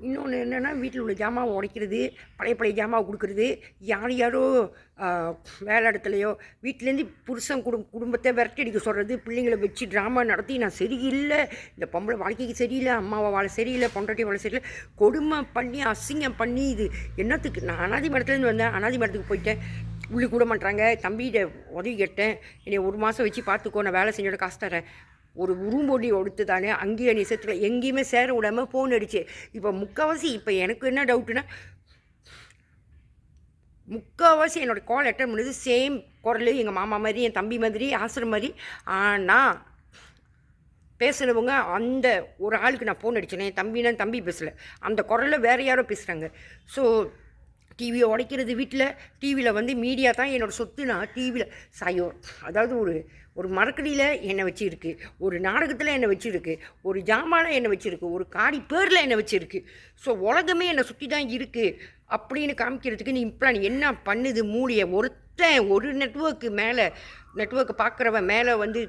இன்னொன்று என்னென்னா வீட்டில் உள்ள ஜாமாவை உடைக்கிறது, பழைய பழைய ஜாமாவை கொடுக்குறது, யார் யாரோ வேலை இடத்துலையோ வீட்டிலேருந்து புருஷன் குடும்பத்தை விரட்டி அடிக்க சொல்கிறது, பிள்ளைங்களை வச்சு ட்ராமா நடத்தி நான் சரியில்லை, இந்த பொம்பளை வாழ்க்கைக்கு சரியில்லை, அம்மாவை வாழை சரியில்லை, பொண்டாட்டி வாழை சரியில்லை, கொடுமை பண்ணி அசிங்கம் பண்ணி இது என்னத்துக்கு? நான் அனாதி மரத்துலேருந்து வந்தேன், அனாதி மரத்துக்கு போயிட்டேன், உள்ளி கூட மாட்டாங்க. தம்பிகிட்ட உதவி கேட்டேன், என்னை 1 மாதம் வச்சு பார்த்துக்கோ, நான் வேலை செஞ்சோட காசு தரேன். ஒரு உரும்பொடி ஒடுத்து தானே அங்கேயே நிசத்தில் எங்கேயுமே சேர விடாமல் ஃபோன் அடிச்சு. இப்போ முக்கால்வாசி இப்போ எனக்கு என்ன டவுட்டுன்னா, முக்கால்வாசி என்னோடய கால் அட்டன் பண்ணுது சேம் குரல், எங்கள் மாமா மாதிரி, என் தம்பி மாதிரி, ஆசிரம் மாதிரி. ஆனால் பேசுகிறவங்க அந்த ஒரு ஆளுக்கு நான் ஃபோன் அடித்தேன், என் தம்பினா தம்பி பேசலை, அந்த குரலில் வேறு யாரோ பேசுகிறாங்க. ஸோ டிவியை உடைக்கிறது வீட்டில், டிவியில் வந்து மீடியா தான் என்னோடய சொத்துனா டிவியில் சாயோ, அதாவது ஒரு மரக்கடியில் என்னை வச்சுருக்கு, ஒரு நாடகத்தில் என்னை வச்சுருக்கு, ஒரு ஜாமாவில் என்னை வச்சுருக்கு, ஒரு காடி பேரில் என்னை வச்சுருக்கு. ஸோ உலகமே என்னை சுற்றி தான் இருக்குது அப்படின்னு காமிக்கிறதுக்கு நீ இம்ப்ளான் என்ன பண்ணுது மூலியை ஒரு நெட்வொர்க்கு மேலே, நெட்வொர்க்கை பார்க்குறவன் மேலே வந்து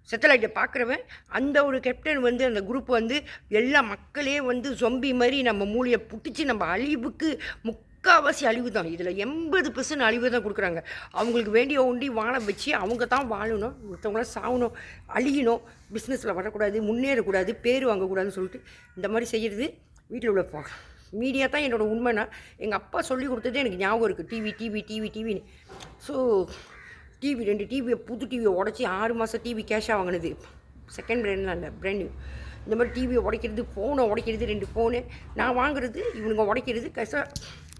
சேட்டலைட்டை பார்க்குறவன் அந்த ஒரு கேப்டன் வந்து அந்த குரூப் வந்து எல்லா மக்களே வந்து சொம்பி மாதிரி நம்ம மூளையை புட்டிச்சு நம்ம அழிவுக்கு முக்கால்வாசி அழிவு தான். இதில் 80% அழிவு தான் கொடுக்குறாங்க. அவங்களுக்கு வேண்டிய ஒண்டி வாழ வச்சு அவங்க தான் வாழணும், மற்றவங்களாம் சாகணும், அழியணும், பிஸ்னஸில் வரக்கூடாது, முன்னேறக்கூடாது, பேர் வாங்கக்கூடாதுன்னு சொல்லிட்டு இந்த மாதிரி செய்கிறது வீட்டில் உள்ள மீடியா தான் என்னோடய உண்மைனா. எங்கள் அப்பா சொல்லி கொடுத்ததே எனக்கு ஞாபகம் இருக்குது, டிவின்னு. ஸோ டிவி 2 டிவியை புது டிவியை உடச்சி 6 மாதம் டிவி கேஷாக வாங்கினது, செகண்ட் பிராண்ட்லாம் இல்லை, பிராண்ட் நியூ. இந்த மாதிரி டிவியை உடைக்கிறது, ஃபோனை உடைக்கிறது, 2 ஃபோனு நான் வாங்குறது, இவனுங்க உடைக்கிறது, கேஷாக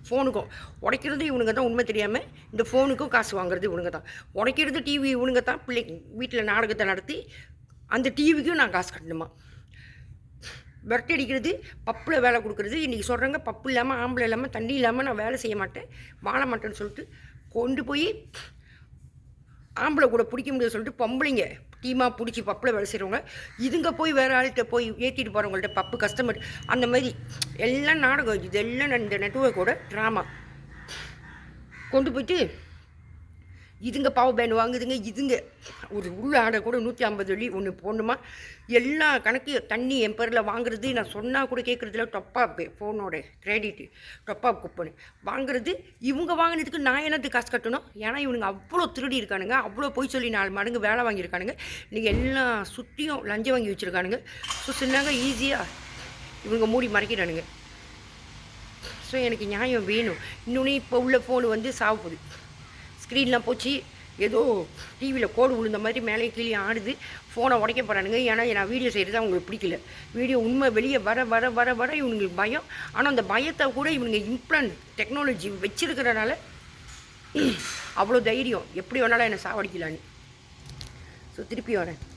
ஃபோனுக்கும் உடைக்கிறது இவனுங்க தான். உண்மை தெரியாமல் இந்த ஃபோனுக்கும் காசு வாங்குறது இவனுங்க தான். உடைக்கிறது டிவி இவனுங்க தான். பிள்ளைங்க வீட்டில் நாடகத்தை நடத்தி அந்த டிவிக்கும் நான் காசு கட்டணுமா? விரட்டி அடிக்கிறது, பப்பில் வேலை கொடுக்குறது. இன்றைக்கி சொல்கிறாங்க பப்பு இல்லாமல், ஆம்பளை இல்லாமல், தண்ணி இல்லாமல் நான் வேலை செய்ய மாட்டேன், வாழ மாட்டேன்னு சொல்லிட்டு கொண்டு போய் ஆம்பளை கூட பிடிக்க முடியாது சொல்லிட்டு பொம்பளைங்க டீமாக பிடிச்சி பப்பில் வேலை செய்கிறவங்க, இதுங்க போய் வேறு ஆள்கிட்ட போய் ஏற்றிட்டு போகிறவங்கள்ட்ட பப்பு கஸ்டமர், அந்த மாதிரி எல்லாம் நாடகம். இதெல்லாம் இந்த நெட்வொர்க்கோட ட்ராமா. கொண்டு போயிட்டு இதுங்க பவர் பேண்ட் வாங்குதுங்க, இதுங்க ஒரு உள்ள ஆடை கூட 150 வெள்ளி ஒன்று போடணுமா, எல்லா கணக்கு தண்ணி என் பேரில் வாங்குறது, நான் சொன்னால் கூட கேட்குறதுல டொப்பாப்பு, ஃபோனோட கிரெடிட்டு டொப்பாப் கூப்பனு வாங்குறது. இவங்க வாங்கினதுக்கு நான் என்னத்துக்கு காசு கட்டணும்? ஏன்னா இவனுங்க அவ்வளோ திருடி இருக்கானுங்க, அவ்வளோ போய் சொல்லி 4 மடங்கு வேலை வாங்கியிருக்கானுங்க. இன்றைக்கி எல்லாம் சுற்றியும் லஞ்சம் வாங்கி வச்சுருக்கானுங்க. ஸோ சொன்னாங்க ஈஸியாக இவங்க மூடி மறைக்கிறானுங்க. ஸோ எனக்கு நியாயம் வேணும். இன்னொன்று இப்போ உள்ள ஃபோனு வந்து சாவுப்போகுது, ஸ்க்ரீன்லாம் போச்சு, ஏதோ டிவியில் கோடு விழுந்த மாதிரி மேலே கீழே ஆடுது. ஃபோனை உடைக்க போகிறானுங்க. ஏன்னா நான் வீடியோ செய்கிறது அவங்களுக்கு பிடிக்கல. வீடியோ உண்மை வெளியே வர வர வர வர இவங்களுக்கு பயம். ஆனால் அந்த பயத்தை கூட இவனுங்க இம்ப்ளான்ட் டெக்னாலஜி வச்சிருக்கிறனால அவ்வளோ தைரியம், எப்படி வேணாலும் என்னை சாவடிக்கலான்னு. ஸோ திருப்பி வரேன்.